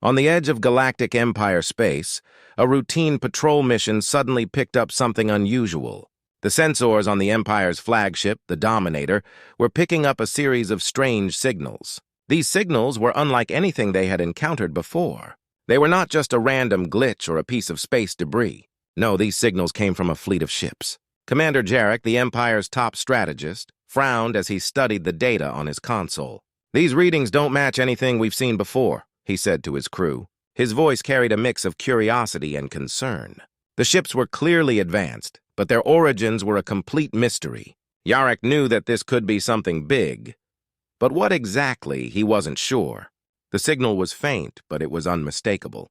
On the edge of Galactic Empire space, a routine patrol mission suddenly picked up something unusual. The sensors on the Empire's flagship, the Dominator, were picking up a series of strange signals. These signals were unlike anything they had encountered before. They were not just a random glitch or a piece of space debris. No, these signals came from a fleet of ships. Commander Jarek, the Empire's top strategist, frowned as he studied the data on his console. "These readings don't match anything we've seen before," he said to his crew. His voice carried a mix of curiosity and concern. The ships were clearly advanced, but their origins were a complete mystery. Jarek knew that this could be something big, but what exactly, he wasn't sure. The signal was faint, but it was unmistakable.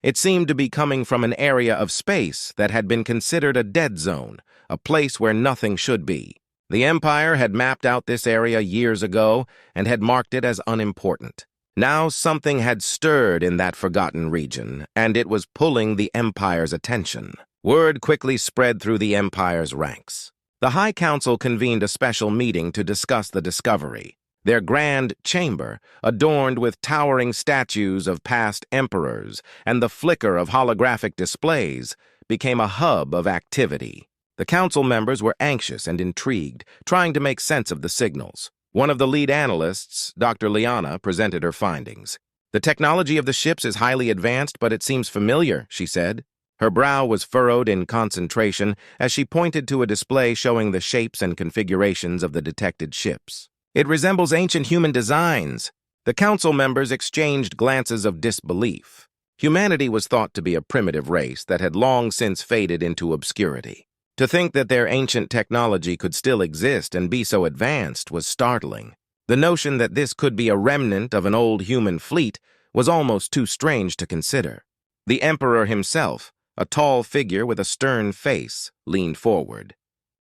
It seemed to be coming from an area of space that had been considered a dead zone, a place where nothing should be. The Empire had mapped out this area years ago and had marked it as unimportant. Now something had stirred in that forgotten region, and it was pulling the Empire's attention. Word quickly spread through the Empire's ranks. The High Council convened a special meeting to discuss the discovery. Their grand chamber, adorned with towering statues of past emperors and the flicker of holographic displays, became a hub of activity. The council members were anxious and intrigued, trying to make sense of the signals. One of the lead analysts, Dr. Liana, presented her findings. "The technology of the ships is highly advanced, but it seems familiar," she said. Her brow was furrowed in concentration as she pointed to a display showing the shapes and configurations of the detected ships. "It resembles ancient human designs." The council members exchanged glances of disbelief. Humanity was thought to be a primitive race that had long since faded into obscurity. To think that their ancient technology could still exist and be so advanced was startling. The notion that this could be a remnant of an old human fleet was almost too strange to consider. The Emperor himself, a tall figure with a stern face, leaned forward.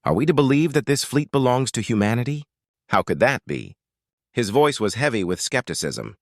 "Are we to believe that this fleet belongs to humanity? How could that be?" His voice was heavy with skepticism.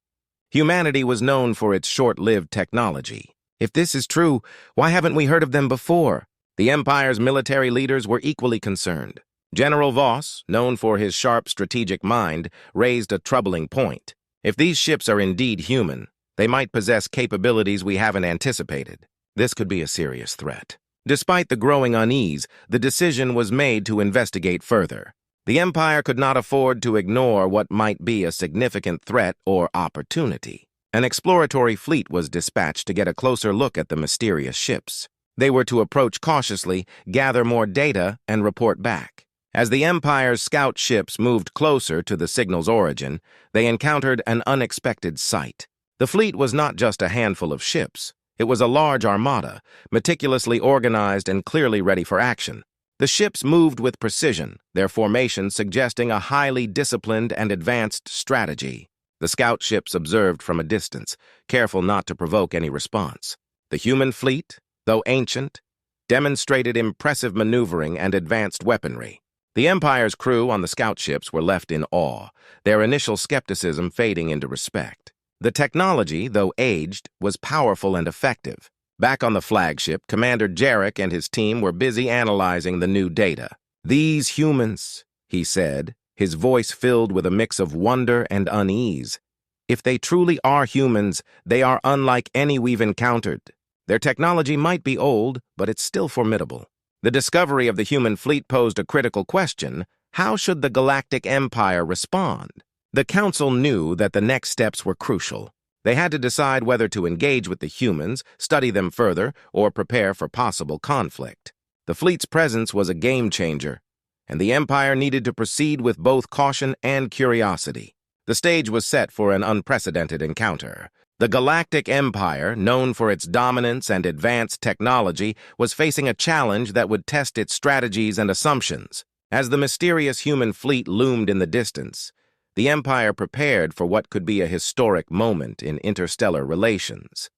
Humanity was known for its short-lived technology. If this is true, why haven't we heard of them before? The Empire's military leaders were equally concerned. General Voss, known for his sharp strategic mind, raised a troubling point. If these ships are indeed human, they might possess capabilities we haven't anticipated. This could be a serious threat. Despite the growing unease, the decision was made to investigate further. The Empire could not afford to ignore what might be a significant threat or opportunity. An exploratory fleet was dispatched to get a closer look at the mysterious ships. They were to approach cautiously, gather more data, and report back. As the Empire's scout ships moved closer to the signal's origin, they encountered an unexpected sight. The fleet was not just a handful of ships. It was a large armada, meticulously organized and clearly ready for action. The ships moved with precision, their formation suggesting a highly disciplined and advanced strategy. The scout ships observed from a distance, careful not to provoke any response. The human fleet, though ancient, demonstrated impressive maneuvering and advanced weaponry. The Empire's crew on the scout ships were left in awe, their initial skepticism fading into respect. The technology, though aged, was powerful and effective. Back on the flagship, Commander Jarek and his team were busy analyzing the new data. "These humans," he said, his voice filled with a mix of wonder and unease. "If they truly are humans, they are unlike any we've encountered. Their technology might be old, but it's still formidable." The discovery of the human fleet posed a critical question: how should the Galactic Empire respond? The Council knew that the next steps were crucial. They had to decide whether to engage with the humans, study them further, or prepare for possible conflict. The fleet's presence was a game-changer, and the Empire needed to proceed with both caution and curiosity. The stage was set for an unprecedented encounter. The Galactic Empire, known for its dominance and advanced technology, was facing a challenge that would test its strategies and assumptions. As the mysterious human fleet loomed in the distance, the Empire prepared for what could be a historic moment in interstellar relations.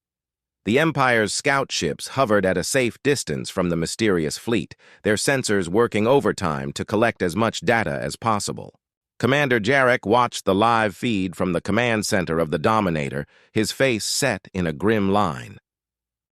The Empire's scout ships hovered at a safe distance from the mysterious fleet, their sensors working overtime to collect as much data as possible. Commander Jarek watched the live feed from the command center of the Dominator, his face set in a grim line.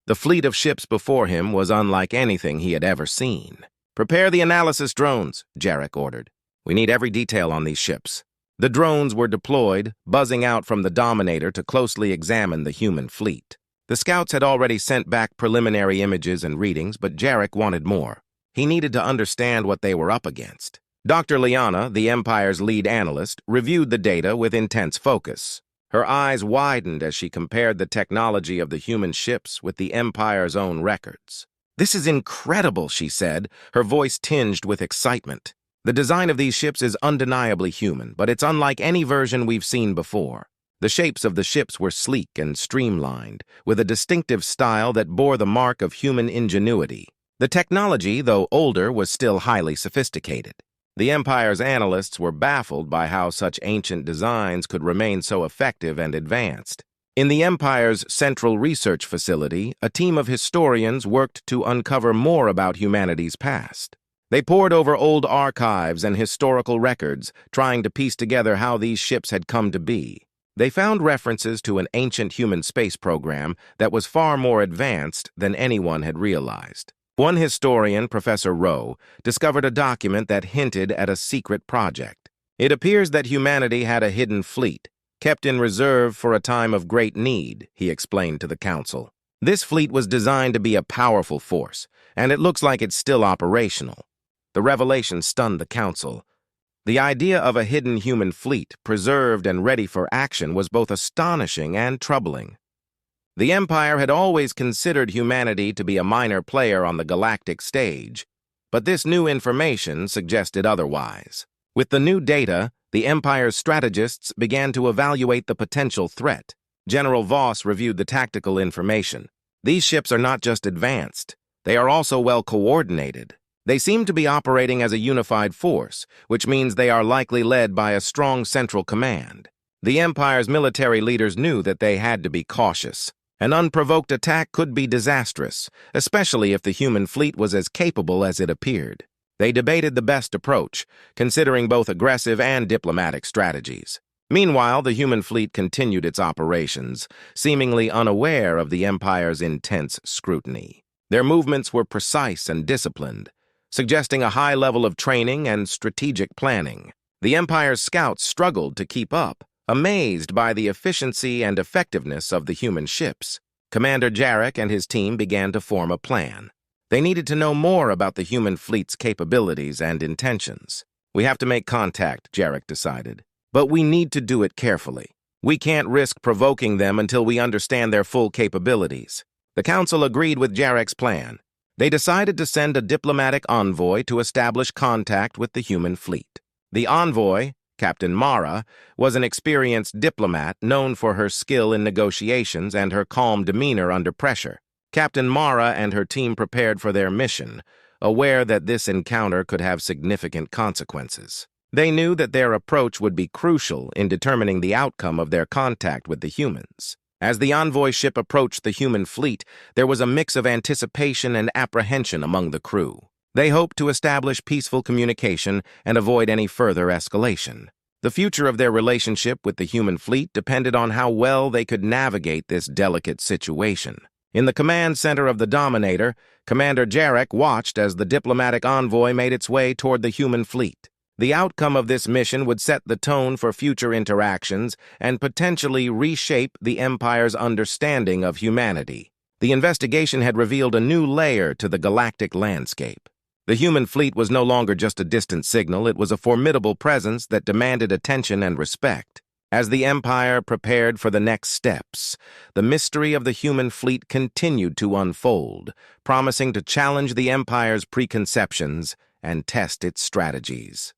The fleet of ships before him was unlike anything he had ever seen. "Prepare the analysis drones," Jarek ordered. "We need every detail on these ships." The drones were deployed, buzzing out from the Dominator to closely examine the human fleet. The scouts had already sent back preliminary images and readings, but Jarek wanted more. He needed to understand what they were up against. Dr. Liana, the Empire's lead analyst, reviewed the data with intense focus. Her eyes widened as she compared the technology of the human ships with the Empire's own records. "This is incredible," she said, her voice tinged with excitement. "The design of these ships is undeniably human, but it's unlike any version we've seen before." The shapes of the ships were sleek and streamlined, with a distinctive style that bore the mark of human ingenuity. The technology, though older, was still highly sophisticated. The Empire's analysts were baffled by how such ancient designs could remain so effective and advanced. In the Empire's central research facility, a team of historians worked to uncover more about humanity's past. They pored over old archives and historical records, trying to piece together how these ships had come to be. They found references to an ancient human space program that was far more advanced than anyone had realized. One historian, Professor Rowe, discovered a document that hinted at a secret project. It appears that humanity had a hidden fleet, kept in reserve for a time of great need, he explained to the Council. This fleet was designed to be a powerful force, and it looks like it's still operational. The revelation stunned the Council. The idea of a hidden human fleet, preserved and ready for action, was both astonishing and troubling. The Empire had always considered humanity to be a minor player on the galactic stage, but this new information suggested otherwise. With the new data, the Empire's strategists began to evaluate the potential threat. General Voss reviewed the tactical information. These ships are not just advanced, they are also well coordinated. They seem to be operating as a unified force, which means they are likely led by a strong central command. The Empire's military leaders knew that they had to be cautious. An unprovoked attack could be disastrous, especially if the human fleet was as capable as it appeared. They debated the best approach, considering both aggressive and diplomatic strategies. Meanwhile, the human fleet continued its operations, seemingly unaware of the Empire's intense scrutiny. Their movements were precise and disciplined, suggesting a high level of training and strategic planning. The Empire's scouts struggled to keep up, amazed by the efficiency and effectiveness of the human ships. Commander Jarek and his team began to form a plan. They needed to know more about the human fleet's capabilities and intentions. "We have to make contact," Jarek decided, "but we need to do it carefully. We can't risk provoking them until we understand their full capabilities." The Council agreed with Jarek's plan. They decided to send a diplomatic envoy to establish contact with the human fleet. The envoy, Captain Mara, was an experienced diplomat known for her skill in negotiations and her calm demeanor under pressure. Captain Mara and her team prepared for their mission, aware that this encounter could have significant consequences. They knew that their approach would be crucial in determining the outcome of their contact with the humans. As the envoy ship approached the human fleet, there was a mix of anticipation and apprehension among the crew. They hoped to establish peaceful communication and avoid any further escalation. The future of their relationship with the human fleet depended on how well they could navigate this delicate situation. In the command center of the Dominator, Commander Jarek watched as the diplomatic envoy made its way toward the human fleet. The outcome of this mission would set the tone for future interactions and potentially reshape the Empire's understanding of humanity. The investigation had revealed a new layer to the galactic landscape. The human fleet was no longer just a distant signal, it was a formidable presence that demanded attention and respect. As the Empire prepared for the next steps, the mystery of the human fleet continued to unfold, promising to challenge the Empire's preconceptions and test its strategies.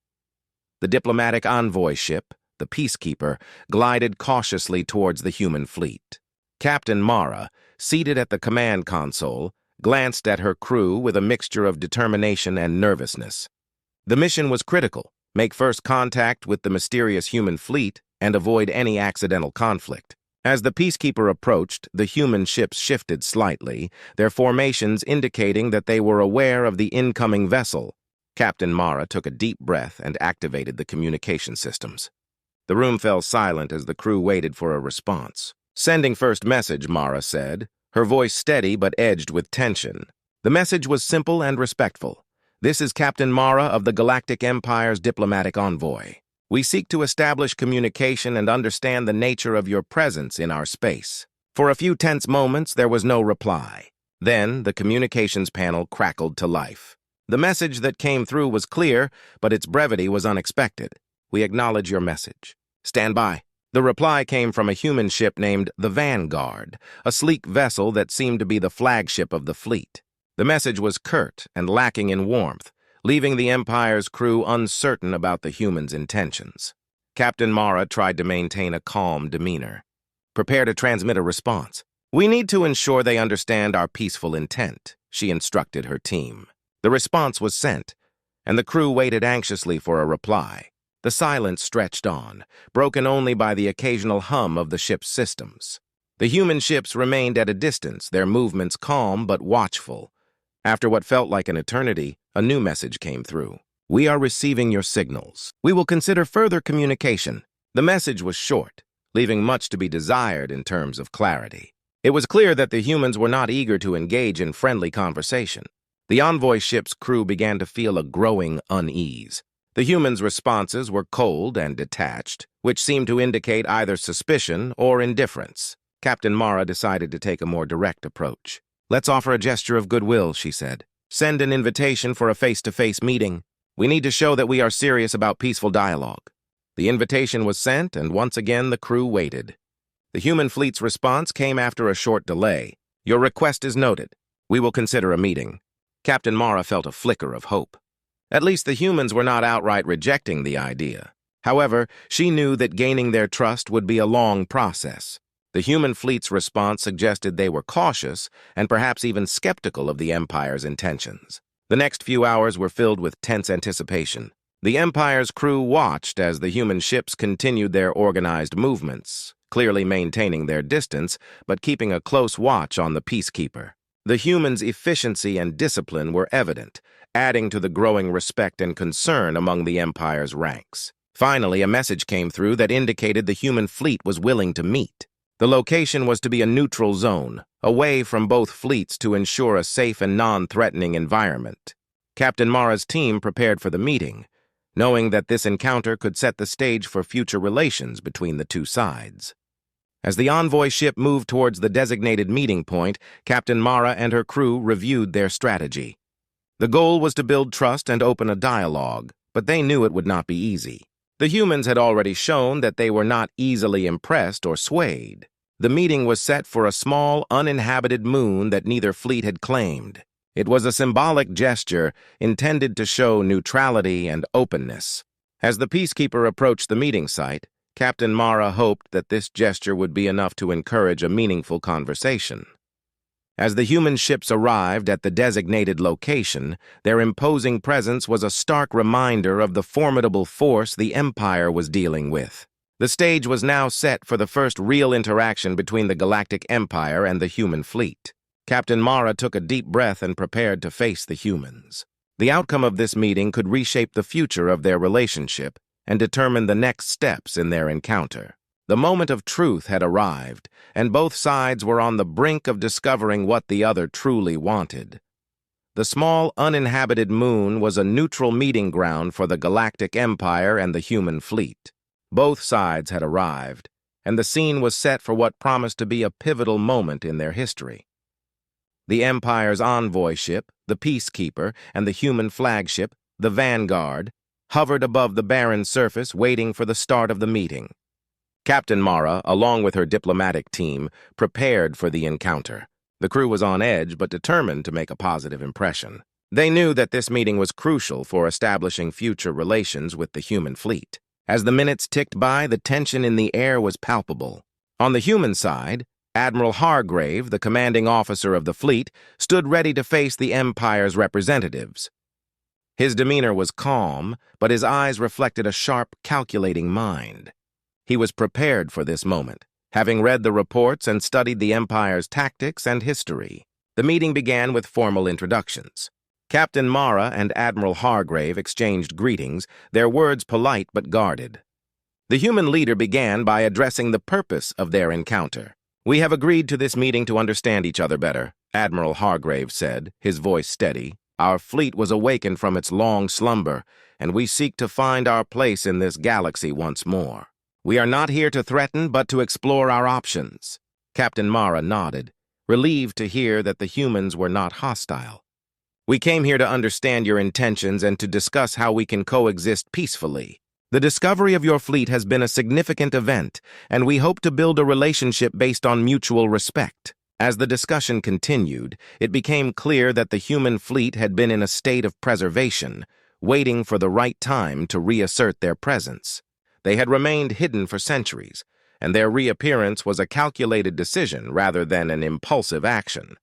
The diplomatic envoy ship, the Peacekeeper, glided cautiously towards the human fleet. Captain Mara, seated at the command console, glanced at her crew with a mixture of determination and nervousness. The mission was critical: make first contact with the mysterious human fleet and avoid any accidental conflict. As the Peacekeeper approached, the human ships shifted slightly, their formations indicating that they were aware of the incoming vessel. Captain Mara took a deep breath and activated the communication systems. The room fell silent as the crew waited for a response. "Sending first message," Mara said, her voice steady but edged with tension. The message was simple and respectful. "This is Captain Mara of the Galactic Empire's diplomatic envoy. We seek to establish communication and understand the nature of your presence in our space. For a few tense moments, there was no reply. Then, the communications panel crackled to life. The message that came through was clear, but its brevity was unexpected. We acknowledge your message. Stand by. The reply came from a human ship named the Vanguard, a sleek vessel that seemed to be the flagship of the fleet. The message was curt and lacking in warmth, leaving the Empire's crew uncertain about the humans' intentions. Captain Mara tried to maintain a calm demeanor. Prepare to transmit a response. We need to ensure they understand our peaceful intent, she instructed her team. The response was sent, and the crew waited anxiously for a reply. The silence stretched on, broken only by the occasional hum of the ship's systems. The human ships remained at a distance, their movements calm but watchful. After what felt like an eternity, a new message came through. We are receiving your signals. We will consider further communication. The message was short, leaving much to be desired in terms of clarity. It was clear that the humans were not eager to engage in friendly conversation. The envoy ship's crew began to feel a growing unease. The humans' responses were cold and detached, which seemed to indicate either suspicion or indifference. Captain Mara decided to take a more direct approach. Let's offer a gesture of goodwill, she said. Send an invitation for a face-to-face meeting. We need to show that we are serious about peaceful dialogue. The invitation was sent, and once again the crew waited. The human fleet's response came after a short delay. Your request is noted. We will consider a meeting. Captain Mara felt a flicker of hope. At least the humans were not outright rejecting the idea. However, she knew that gaining their trust would be a long process. The human fleet's response suggested they were cautious and perhaps even skeptical of the Empire's intentions. The next few hours were filled with tense anticipation. The Empire's crew watched as the human ships continued their organized movements, clearly maintaining their distance but keeping a close watch on the peacekeeper. The humans' efficiency and discipline were evident, adding to the growing respect and concern among the Empire's ranks. Finally, a message came through that indicated the human fleet was willing to meet. The location was to be a neutral zone, away from both fleets to ensure a safe and non-threatening environment. Captain Mara's team prepared for the meeting, knowing that this encounter could set the stage for future relations between the two sides. As the envoy ship moved towards the designated meeting point, Captain Mara and her crew reviewed their strategy. The goal was to build trust and open a dialogue, but they knew it would not be easy. The humans had already shown that they were not easily impressed or swayed. The meeting was set for a small, uninhabited moon that neither fleet had claimed. It was a symbolic gesture intended to show neutrality and openness. As the peacekeeper approached the meeting site, Captain Mara hoped that this gesture would be enough to encourage a meaningful conversation. As the human ships arrived at the designated location, their imposing presence was a stark reminder of the formidable force the Empire was dealing with. The stage was now set for the first real interaction between the Galactic Empire and the human fleet. Captain Mara took a deep breath and prepared to face the humans. The outcome of this meeting could reshape the future of their relationship and determine the next steps in their encounter. The moment of truth had arrived, and both sides were on the brink of discovering what the other truly wanted. The small, uninhabited moon was a neutral meeting ground for the Galactic Empire and the human fleet. Both sides had arrived, and the scene was set for what promised to be a pivotal moment in their history. The Empire's envoy ship, the Peacekeeper, and the human flagship, the Vanguard, hovered above the barren surface waiting for the start of the meeting. Captain Mara, along with her diplomatic team, prepared for the encounter. The crew was on edge but determined to make a positive impression. They knew that this meeting was crucial for establishing future relations with the human fleet. As the minutes ticked by, the tension in the air was palpable. On the human side, Admiral Hargrave, the commanding officer of the fleet, stood ready to face the Empire's representatives. His demeanor was calm, but his eyes reflected a sharp, calculating mind. He was prepared for this moment, having read the reports and studied the Empire's tactics and history. The meeting began with formal introductions. Captain Mara and Admiral Hargrave exchanged greetings, their words polite but guarded. The human leader began by addressing the purpose of their encounter. "We have agreed to this meeting to understand each other better," Admiral Hargrave said, his voice steady. Our fleet was awakened from its long slumber, and we seek to find our place in this galaxy once more. We are not here to threaten, but to explore our options." Captain Mara nodded, relieved to hear that the humans were not hostile. "We came here to understand your intentions and to discuss how we can coexist peacefully. The discovery of your fleet has been a significant event, and we hope to build a relationship based on mutual respect." As the discussion continued, it became clear that the human fleet had been in a state of preservation, waiting for the right time to reassert their presence. They had remained hidden for centuries, and their reappearance was a calculated decision rather than an impulsive action.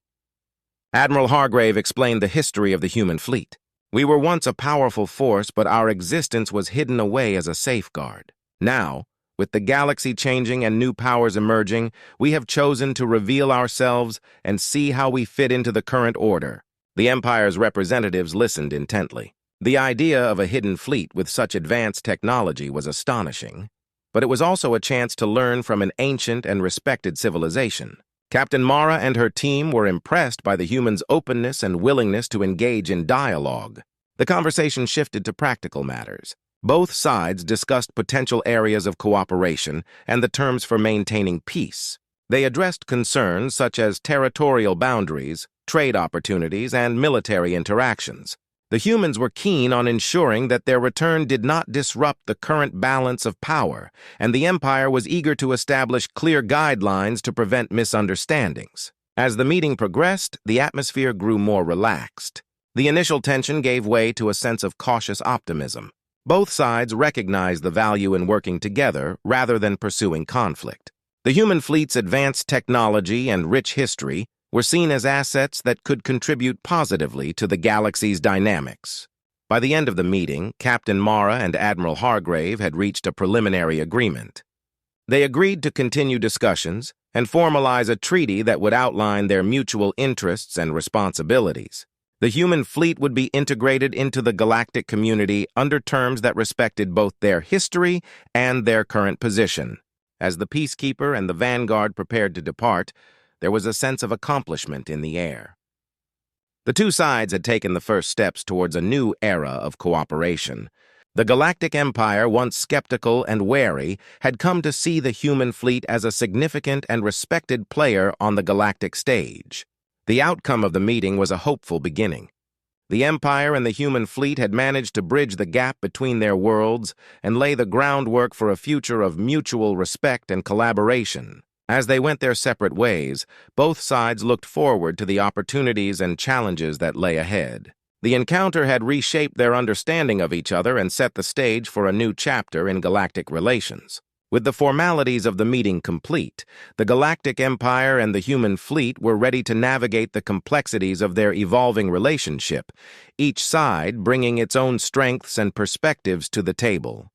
Admiral Hargrave explained the history of the human fleet. "We were once a powerful force, but our existence was hidden away as a safeguard. Now, with the galaxy changing and new powers emerging, we have chosen to reveal ourselves and see how we fit into the current order." The Empire's representatives listened intently. The idea of a hidden fleet with such advanced technology was astonishing, but it was also a chance to learn from an ancient and respected civilization. Captain Mara and her team were impressed by the humans' openness and willingness to engage in dialogue. The conversation shifted to practical matters. Both sides discussed potential areas of cooperation and the terms for maintaining peace. They addressed concerns such as territorial boundaries, trade opportunities, and military interactions. The humans were keen on ensuring that their return did not disrupt the current balance of power, and the Empire was eager to establish clear guidelines to prevent misunderstandings. As the meeting progressed, the atmosphere grew more relaxed. The initial tension gave way to a sense of cautious optimism. Both sides recognized the value in working together rather than pursuing conflict. The human fleet's advanced technology and rich history were seen as assets that could contribute positively to the galaxy's dynamics. By the end of the meeting, Captain Mara and Admiral Hargrave had reached a preliminary agreement. They agreed to continue discussions and formalize a treaty that would outline their mutual interests and responsibilities. The human fleet would be integrated into the galactic community under terms that respected both their history and their current position. As the Peacekeeper and the Vanguard prepared to depart, there was a sense of accomplishment in the air. The two sides had taken the first steps towards a new era of cooperation. The Galactic Empire, once skeptical and wary, had come to see the human fleet as a significant and respected player on the galactic stage. The outcome of the meeting was a hopeful beginning. The Empire and the human fleet had managed to bridge the gap between their worlds and lay the groundwork for a future of mutual respect and collaboration. As they went their separate ways, both sides looked forward to the opportunities and challenges that lay ahead. The encounter had reshaped their understanding of each other and set the stage for a new chapter in galactic relations. With the formalities of the meeting complete, the Galactic Empire and the human fleet were ready to navigate the complexities of their evolving relationship, each side bringing its own strengths and perspectives to the table.